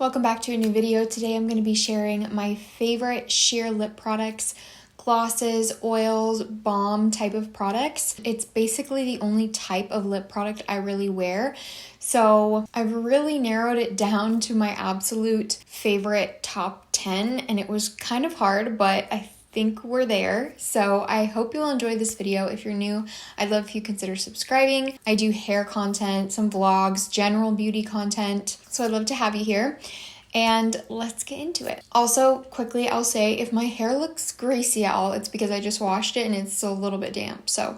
Welcome back to a new video. Today I'm going to be sharing my favorite sheer lip products, glosses, oils, balm type of products. It's basically the only type of lip product I really wear. So I've really narrowed it down to my absolute favorite top 10, and it was kind of hard, but I think we're there. So I hope you'll enjoy this video. If you're new, I'd love if you consider subscribing. I do hair content, some vlogs, general beauty content. So I'd love to have you here. And let's get into it. Also, quickly, I'll say if my hair looks greasy at all, it's because I just washed it and it's still a little bit damp. So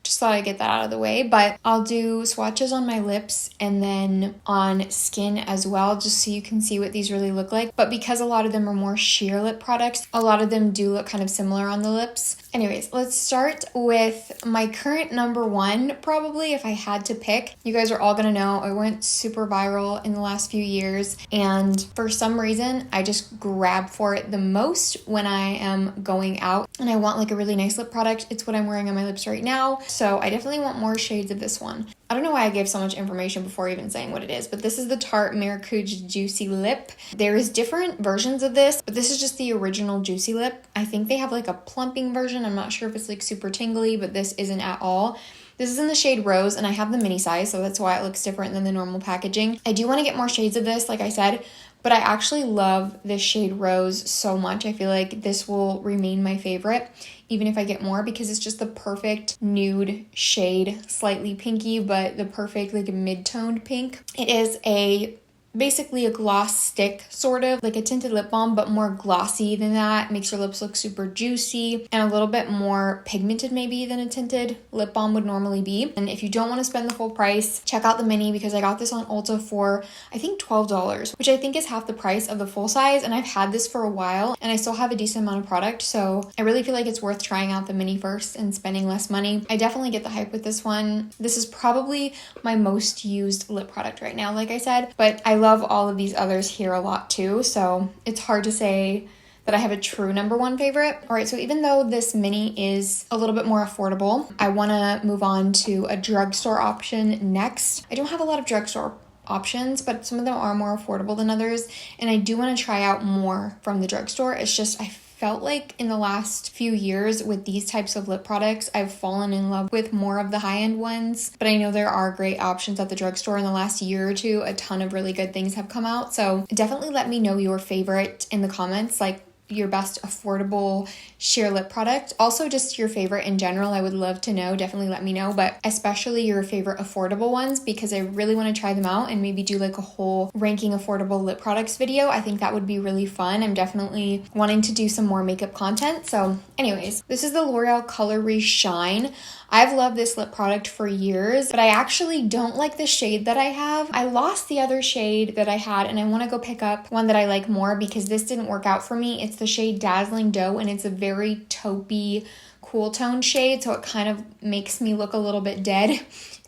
just thought I'd get that out of the way, but I'll do swatches on my lips and then on skin as well, just so you can see what these really look like. But because a lot of them are more sheer lip products, a lot of them do look kind of similar on the lips. Anyways, let's start with my current number one, probably, if I had to pick. You guys are all gonna know I went super viral in the last few years, and for some reason, I just grab for it the most when I am going out and I want like a really nice lip product. It's what I'm wearing on my lips right now. So I definitely want more shades of this one. I don't know why I gave so much information before even saying what it is, but this is the Tarte Meritt Juicy Lip. There is different versions of this, but this is just the original Juicy Lip. I think they have like a plumping version. I'm not sure if it's like super tingly, but this isn't at all. This is in the shade Rose, and I have the mini size, so that's why it looks different than the normal packaging. I do want to get more shades of this, like I said, but I actually love this shade Rose so much. I feel like this will remain my favorite, even if I get more, because it's just the perfect nude shade, slightly pinky, but the perfect like mid-toned pink. It is basically a gloss stick, sort of like a tinted lip balm, but more glossy than that. Makes your lips look super juicy and a little bit more pigmented maybe than a tinted lip balm would normally be. And if you don't want to spend the full price, check out the mini, because I got this on Ulta for I think $12, which I think is half the price of the full size. And I've had this for a while and I still have a decent amount of product, so I really feel like it's worth trying out the mini first and spending less money. I definitely get the hype with this one. This is probably my most used lip product right now, like I said, but I love all of these others here a lot too, so it's hard to say that I have a true number one favorite. All right, so even though this mini is a little bit more affordable, I want to move on to a drugstore option next. I don't have a lot of drugstore options, but some of them are more affordable than others, and I do want to try out more from the drugstore. It's just I felt like in the last few years with these types of lip products, I've fallen in love with more of the high-end ones, but I know there are great options at the drugstore. In the last year or two, a ton of really good things have come out, so definitely let me know your favorite in the comments, like your best affordable sheer lip product. Also, just your favorite in general, I would love to know. Definitely let me know, but especially your favorite affordable ones, because I really want to try them out and maybe do like a whole ranking affordable lip products video. I think that would be really fun. I'm definitely wanting to do some more makeup content. So anyways, this is the L'Oreal Color Shine. I've loved this lip product for years, but I actually don't like the shade that I have. I lost the other shade that I had, and I want to go pick up one that I like more because this didn't work out for me. It's the shade Dazzling Dough, and it's a very taupey, cool tone shade, so it kind of makes me look a little bit dead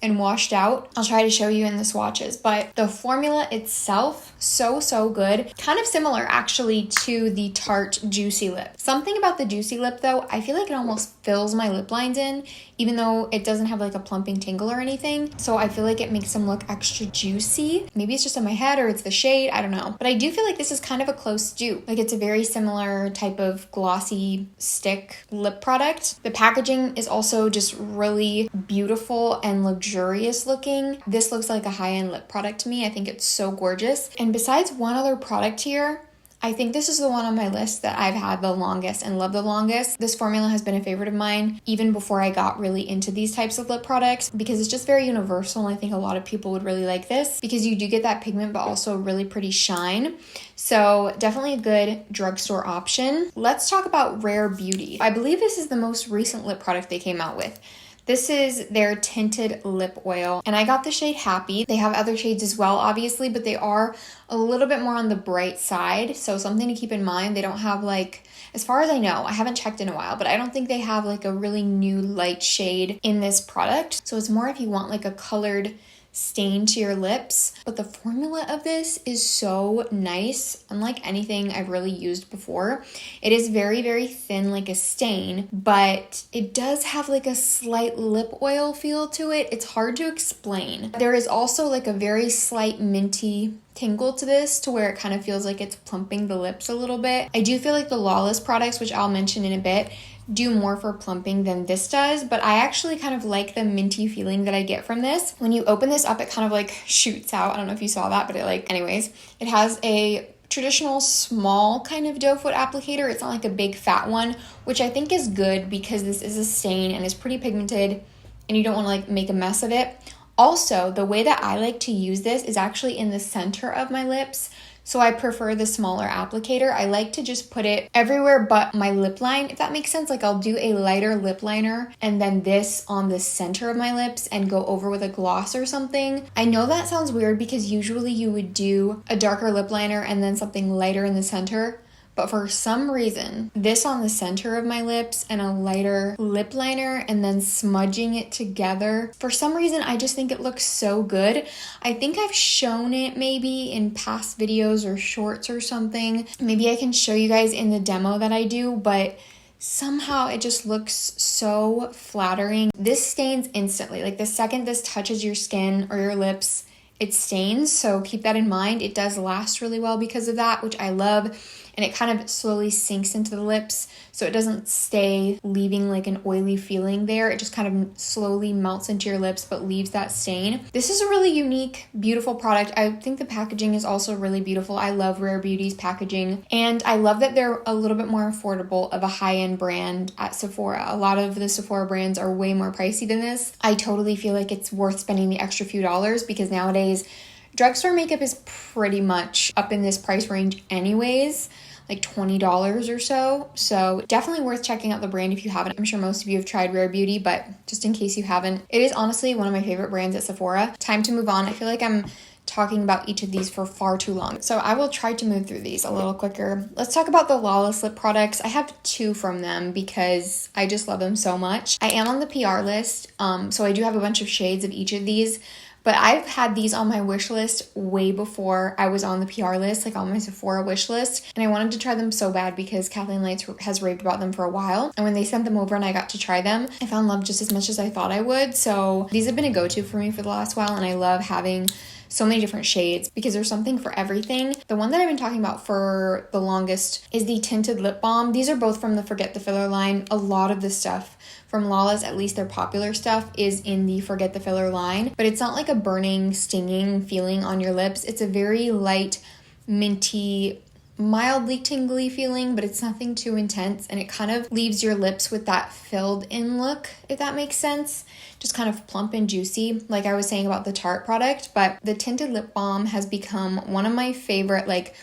and washed out. I'll try to show you in the swatches, but the formula itself, so good. Kind of similar actually to the Tarte Juicy Lip. Something about the Juicy Lip though, I feel like it almost fills my lip lines in, even though it doesn't have like a plumping tingle or anything. So I feel like it makes them look extra juicy. Maybe it's just in my head or it's the shade, I don't know. But I do feel like this is kind of a close dupe. Like it's a very similar type of glossy stick lip product. The packaging is also just really beautiful and luxurious looking. This looks like a high-end lip product to me. I think it's so gorgeous. And besides one other product here, I think this is the one on my list that I've had the longest and love the longest. This formula has been a favorite of mine even before I got really into these types of lip products, because it's just very universal, and I think a lot of people would really like this because you do get that pigment but also a really pretty shine. So definitely a good drugstore option. Let's talk about Rare Beauty. I believe this is the most recent lip product they came out with. This is their tinted lip oil, and I got the shade Happy. They have other shades as well, obviously, but they are a little bit more on the bright side, so something to keep in mind. They don't have like, as far as I know, I haven't checked in a while, but I don't think they have like a really new light shade in this product. So it's more if you want like a colored stain to your lips. But the formula of this is so nice, unlike anything I've really used before. It is very, very thin, like a stain, but it does have like a slight lip oil feel to it. It's hard to explain. There is also like a very slight minty tingle to this, to where it kind of feels like it's plumping the lips a little bit. I do feel like the Lawless products, which I'll mention in a bit, do more for plumping than this does, but I actually kind of like the minty feeling that I get from this. When you open this up, it kind of like shoots out. I don't know if you saw that, but anyways, it has a traditional small kind of doe foot applicator. It's not like a big fat one, which I think is good because this is a stain and is pretty pigmented and you don't want to like make a mess of it. Also, the way that I like to use this is actually in the center of my lips. So I prefer the smaller applicator. I like to just put it everywhere but my lip line, if that makes sense. Like I'll do a lighter lip liner and then this on the center of my lips and go over with a gloss or something. I know that sounds weird because usually you would do a darker lip liner and then something lighter in the center. But for some reason, this on the center of my lips and a lighter lip liner and then smudging it together, for some reason, I just think it looks so good. I think I've shown it maybe in past videos or shorts or something. Maybe I can show you guys in the demo that I do, but somehow it just looks so flattering. This stains instantly. Like the second this touches your skin or your lips, it stains. So keep that in mind. It does last really well because of that, which I love. And it kind of slowly sinks into the lips, so it doesn't stay leaving like an oily feeling there. It just kind of slowly melts into your lips but leaves that stain. This is a really unique, beautiful product. I think the packaging is also really beautiful. I love Rare Beauty's packaging, and I love that they're a little bit more affordable of a high-end brand at Sephora. A lot of the Sephora brands are way more pricey than this. I totally feel like it's worth spending the extra few dollars because nowadays drugstore makeup is pretty much up in this price range anyways, like $20 or so. So definitely worth checking out the brand if you haven't. I'm sure most of you have tried Rare Beauty, but just in case you haven't, it is honestly one of my favorite brands at Sephora. Time to move on. I feel like I'm talking about each of these for far too long, so I will try to move through these a little quicker. Let's talk about the Lawless lip products. I have 2 from them because I just love them so much. I am on the PR list, so I do have a bunch of shades of each of these. But I've had these on my wish list way before I was on the PR list, like on my Sephora wish list. And I wanted to try them so bad because Kathleen Lights has raved about them for a while. And when they sent them over and I got to try them, I found love just as much as I thought I would. So these have been a go-to for me for the last while. And I love having so many different shades because there's something for everything. The one that I've been talking about for the longest is the Tinted Lip Balm. These are both from the Forget the Filler line. A lot of the stuff from Lawless, at least their popular stuff, is in the Forget the Filler line, but it's not like a burning, stinging feeling on your lips. It's a very light, minty, mildly tingly feeling, but it's nothing too intense, and it kind of leaves your lips with that filled in look, if that makes sense. Just kind of plump and juicy, like I was saying about the Tarte product. But the Tinted Lip Balm has become one of my favorite, like,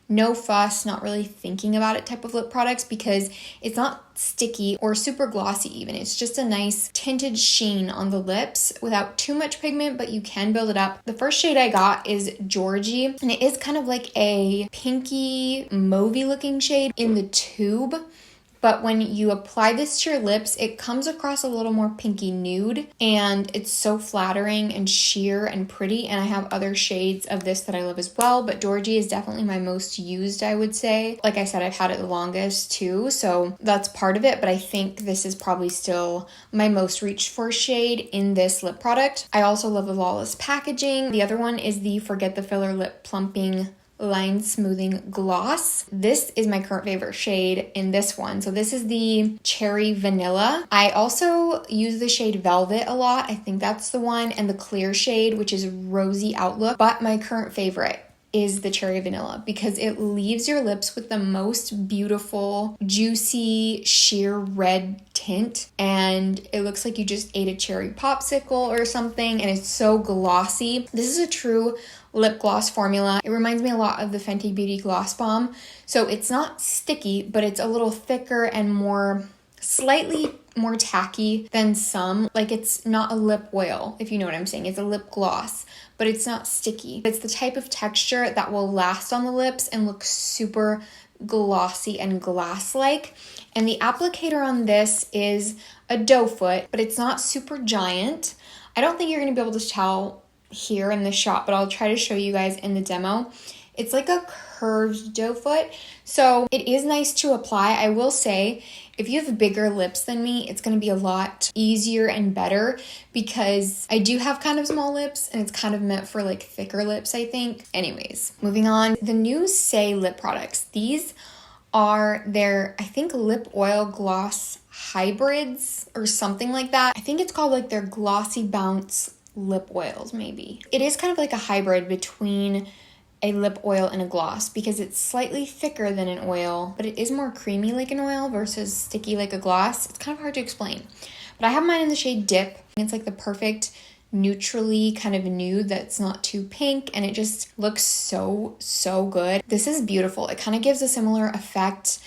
no fuss, not really thinking about it type of lip products because it's not sticky or super glossy even. It's just a nice tinted sheen on the lips without too much pigment, but you can build it up. The first shade I got is Georgie, and it is kind of like a pinky mauvey looking shade in the tube. But when you apply this to your lips, it comes across a little more pinky nude, and it's so flattering and sheer and pretty. And I have other shades of this that I love as well, but Georgie is definitely my most used, I would say. Like I said, I've had it the longest too, so that's part of it, but I think this is probably still my most reached for shade in this lip product. I also love the Lawless packaging. The other one is the Forget the Filler Lip Plumping Line Smoothing Gloss. This is my current favorite shade in this one. So this is the Cherry Vanilla. I also use the shade Velvet a lot. I think that's the one, and the clear shade, which is Rosy Outlook. But my current favorite is the Cherry Vanilla because it leaves your lips with the most beautiful, juicy, sheer red tint, and it looks like you just ate a cherry popsicle or something, and it's so glossy. This is a true lip gloss formula. It reminds me a lot of the Fenty Beauty Gloss Balm. So it's not sticky, but it's a little thicker and slightly more tacky than some. Like, it's not a lip oil, if you know what I'm saying. It's a lip gloss, but it's not sticky. It's the type of texture that will last on the lips and look super glossy and glass-like. And the applicator on this is a doe foot, but it's not super giant. I don't think you're going to be able to tell here in the shop, but I'll try to show you guys in the demo. It's like a curved doe foot, so it is nice to apply. I will say, if you have bigger lips than me, it's going to be a lot easier and better because I do have kind of small lips and it's kind of meant for like thicker lips, I think. Anyways, moving on. The new Saie lip products. These are their, I think, lip oil gloss hybrids or something like that. I think it's called like their glossy bounce lip oils, maybe. It is kind of like a hybrid between a lip oil and a gloss because it's slightly thicker than an oil, but it is more creamy like an oil versus sticky like a gloss. It's kind of hard to explain. But I have mine in the shade Dip. It's like the perfect neutrally kind of nude that's not too pink, and it just looks so good. This is beautiful. It kind of gives a similar effect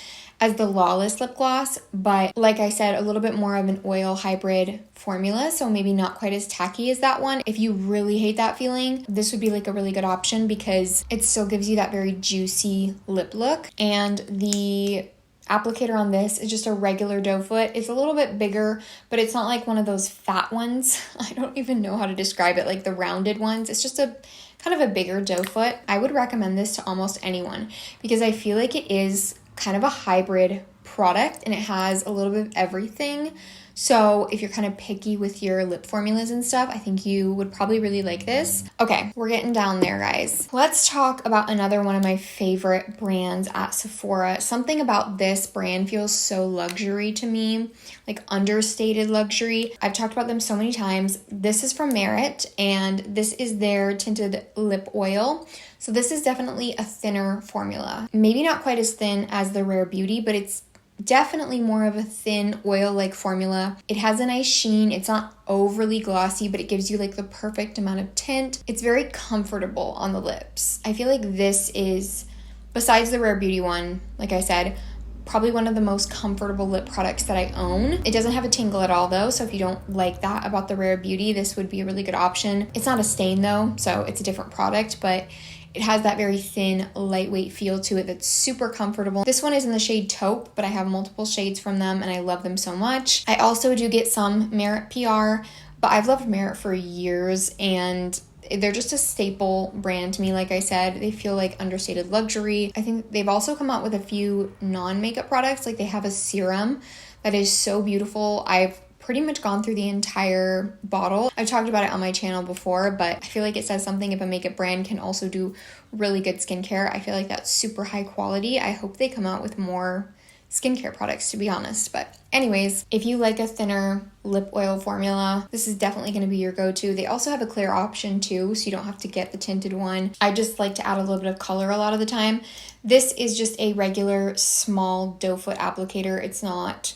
as the Lawless lip gloss, but like I said, a little bit more of an oil hybrid formula, so maybe not quite as tacky as that one. If you really hate that feeling, this would be like a really good option because it still gives you that very juicy lip look. And the applicator on this is just a regular doe foot. It's a little bit bigger, but it's not like one of those fat ones. I don't even know how to describe it, like the rounded ones. It's just a kind of a bigger doe foot. I would recommend this to almost anyone because I feel like it is kind of a hybrid product and it has a little bit of everything. So if you're kind of picky with your lip formulas and stuff, I think you would probably really like this. Okay, we're getting down there, guys. Let's talk about another one of my favorite brands at Sephora. Something about this brand feels so luxury to me, like understated luxury. I've talked about them so many times. This is from Meritt and this is their tinted lip oil. So this is definitely a thinner formula. Maybe not quite as thin as the Rare Beauty, but it's definitely more of a thin oil-like formula. It has a nice sheen. It's not overly glossy, but it gives you like the perfect amount of tint. It's very comfortable on the lips. I feel like this is, besides the Rare Beauty one, like I said, probably one of the most comfortable lip products that I own. It doesn't have a tingle at all though, so if you don't like that about the Rare Beauty, this would be a really good option. It's not a stain though, so it's a different product, but it has that very thin, lightweight feel to it that's super comfortable. This one is in the shade Taupe, but I have multiple shades from them and I love them so much. I also do get some Meritt PR, but I've loved Meritt for years and they're just a staple brand to me. Like I said, they feel like understated luxury. I think they've also come out with a few non-makeup products. Like they have a serum that is so beautiful. I've pretty much gone through the entire bottle. I've talked about it on my channel before, but I feel like it says something if a makeup brand can also do really good skincare. I feel like that's super high quality. I hope they come out with more skincare products, to be honest. But anyways, if you like a thinner lip oil formula, this is definitely going to be your go-to. They also have a clear option too, so you don't have to get the tinted one. I just like to add a little bit of color a lot of the time. This is just a regular small doe foot applicator. It's not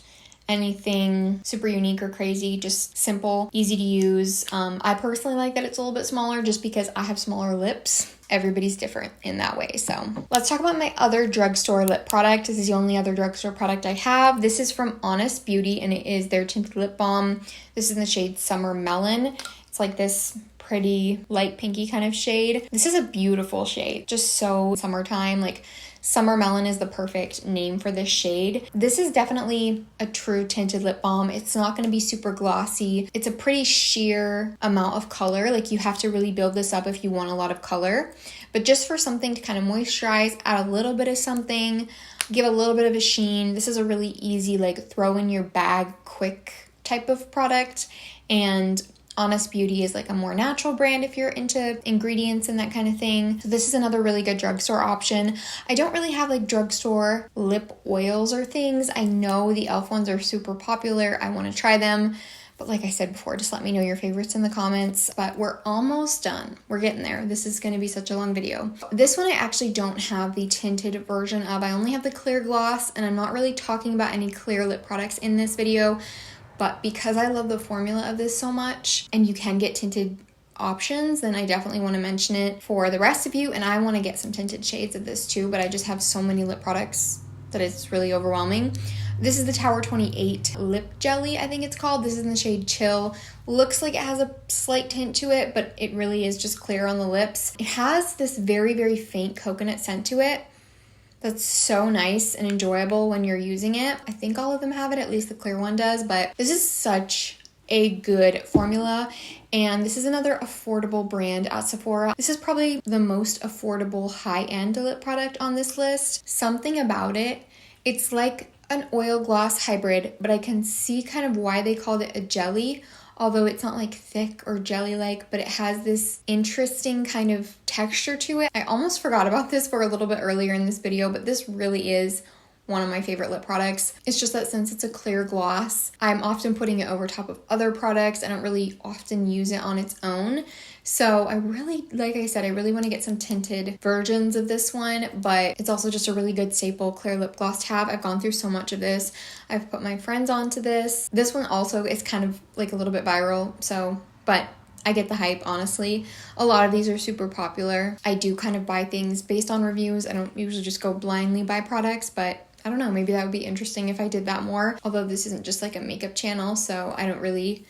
anything super unique or crazy, just simple, easy to use. I personally like that it's a little bit smaller just because I have smaller lips. Everybody's different in that way. So let's talk about my other drugstore lip product. This is the only other drugstore product I have. This is from Honest Beauty and it is their tinted lip balm. This is in the shade Summer Melon. It's like this pretty light pinky kind of shade. This is a beautiful shade, just so summertime. Like Summer Melon is the perfect name for this shade. This is definitely a true tinted lip balm. It's not going to be super glossy. It's a pretty sheer amount of color. Like you have to really build this up if you want a lot of color. But just for something to kind of moisturize, add a little bit of something, give a little bit of a sheen. This is a really easy like throw in your bag quick type of product. And Honest Beauty is like a more natural brand if you're into ingredients and that kind of thing. So this is another really good drugstore option. I don't really have like drugstore lip oils or things. I know the e.l.f. ones are super popular. I want to try them. But like I said before, just let me know your favorites in the comments. But we're almost done. We're getting there. This is going to be such a long video. This one I actually don't have the tinted version of. I only have the clear gloss, and I'm not really talking about any clear lip products in this video. But because I love the formula of this so much, and you can get tinted options, then I definitely want to mention it for the rest of you. And I want to get some tinted shades of this too, but I just have so many lip products that it's really overwhelming. This is the Tower 28 Lip Jelly, I think it's called. This is in the shade Chill. Looks like it has a slight tint to it, but it really is just clear on the lips. It has this very, very faint coconut scent to it. That's so nice and enjoyable when you're using it. I think all of them have it, at least the clear one does, but this is such a good formula. And this is another affordable brand at Sephora. This is probably the most affordable high-end lip product on this list. Something about it, it's like an oil gloss hybrid, but I can see kind of why they called it a jelly, although it's not like thick or jelly-like, but it has this interesting kind of texture to it. I almost forgot about this for a little bit earlier in this video, but this really is one of my favorite lip products. It's just that since it's a clear gloss, I'm often putting it over top of other products. I don't really often use it on its own. So I really, like I said, I really want to get some tinted versions of this one, but it's also just a really good staple clear lip gloss to have. I've gone through so much of this. I've put my friends onto this. This one also is kind of like a little bit viral, but I get the hype, honestly. A lot of these are super popular. I do kind of buy things based on reviews. I don't usually just go blindly buy products, but I don't know, maybe that would be interesting if I did that more. Although this isn't just like a makeup channel, so I don't really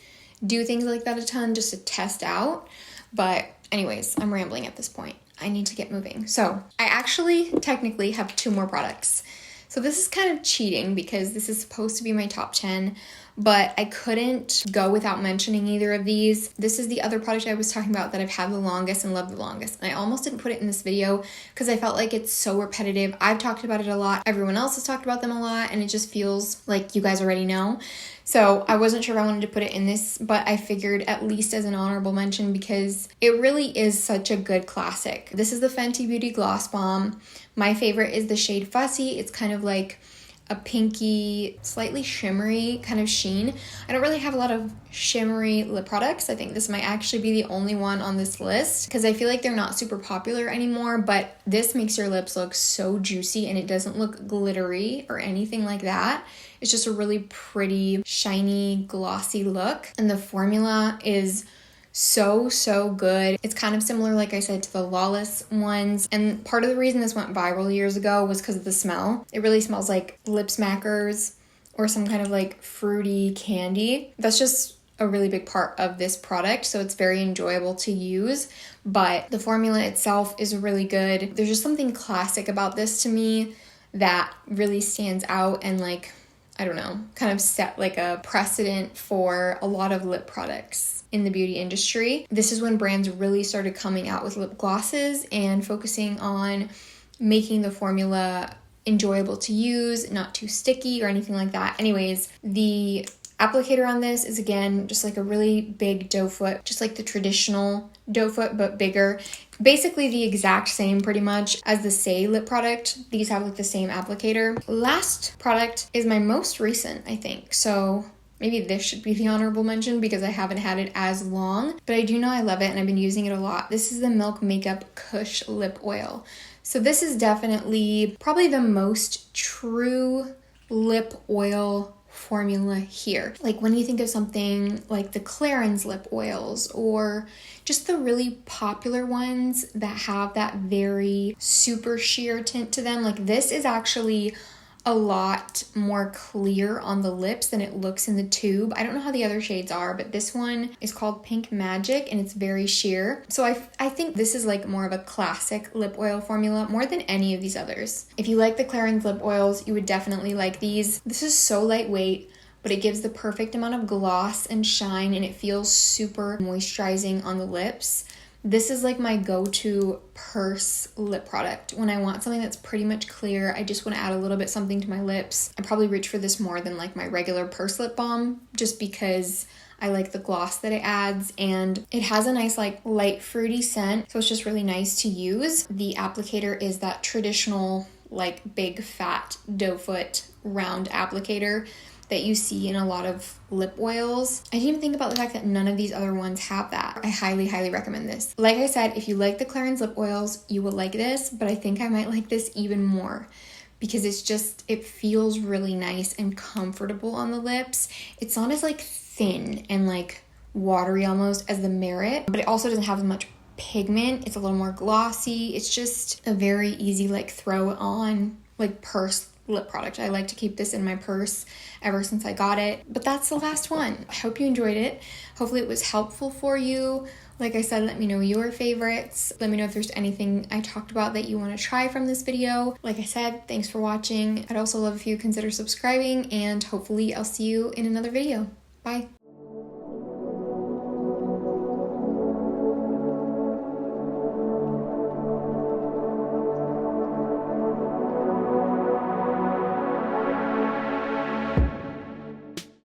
do things like that a ton just to test out. But anyways, I'm rambling at this point. I need to get moving. So I actually technically have 2 more products. So this is kind of cheating because this is supposed to be my top 10, but I couldn't go without mentioning either of these. This is the other product I was talking about that I've had the longest and loved the longest. And I almost didn't put it in this video because I felt like it's so repetitive. I've talked about it a lot. Everyone else has talked about them a lot, and it just feels like you guys already know. So I wasn't sure if I wanted to put it in this, but I figured at least as an honorable mention because it really is such a good classic. This is the Fenty Beauty Gloss Balm. My favorite is the shade Fussy. It's kind of like a pinky, slightly shimmery kind of sheen. I don't really have a lot of shimmery lip products. I think this might actually be the only one on this list because I feel like they're not super popular anymore, but this makes your lips look so juicy and it doesn't look glittery or anything like that. It's just a really pretty, shiny, glossy look. And the formula is so good. It's kind of similar, like I said, to the Lawless ones. And part of the reason this went viral years ago was because of the smell. It really smells like lip smackers or some kind of like fruity candy. That's just a really big part of this product, so it's very enjoyable to use. But the formula itself is really good. There's just something classic about this to me that really stands out and like, I don't know, kind of set like a precedent for a lot of lip products in the beauty industry. This is when brands really started coming out with lip glosses and focusing on making the formula enjoyable to use, not too sticky or anything like that. Anyways, the applicator on this is again just like a really big doe foot, just like the traditional doe foot but bigger. Basically the exact same pretty much as the Saie lip product. These have like the same applicator. Last product is my most recent, I think. So maybe this should be the honorable mention because I haven't had it as long, but I do know I love it and I've been using it a lot. This is the Milk Makeup Kush Lip Oil. So this is definitely probably the most true lip oil formula here. Like when you think of something like the Clarins lip oils or just the really popular ones that have that very super sheer tint to them, like this is actually a lot more clear on the lips than it looks in the tube. I don't know how the other shades are, but this one is called Pink Magic and it's very sheer. So I think this is like more of a classic lip oil formula more than any of these others. If you like the Clarins lip oils, you would definitely like these. This is so lightweight, but it gives the perfect amount of gloss and shine and it feels super moisturizing on the lips. This is like my go-to purse lip product. When I want something that's pretty much clear, I just want to add a little bit something to my lips. I probably reach for this more than like my regular purse lip balm just because I like the gloss that it adds and it has a nice like light fruity scent. So it's just really nice to use. The applicator is that traditional like big fat doe foot round applicator that you see in a lot of lip oils. I didn't even think about the fact that none of these other ones have that. I highly recommend this. Like I said, if you like the Clarins lip oils, you will like this, but I think I might like this even more because it feels really nice and comfortable on the lips. It's not as like thin and like watery almost as the Meritt, but it also doesn't have as much pigment. It's a little more glossy. It's just a very easy like throw on like purse lip product. I like to keep this in my purse ever since I got it. But that's the last one. I hope you enjoyed it. Hopefully it was helpful for you. Like I said, let me know your favorites. Let me know if there's anything I talked about that you want to try from this video. Like I said, thanks for watching. I'd also love if you consider subscribing and hopefully I'll see you in another video. Bye.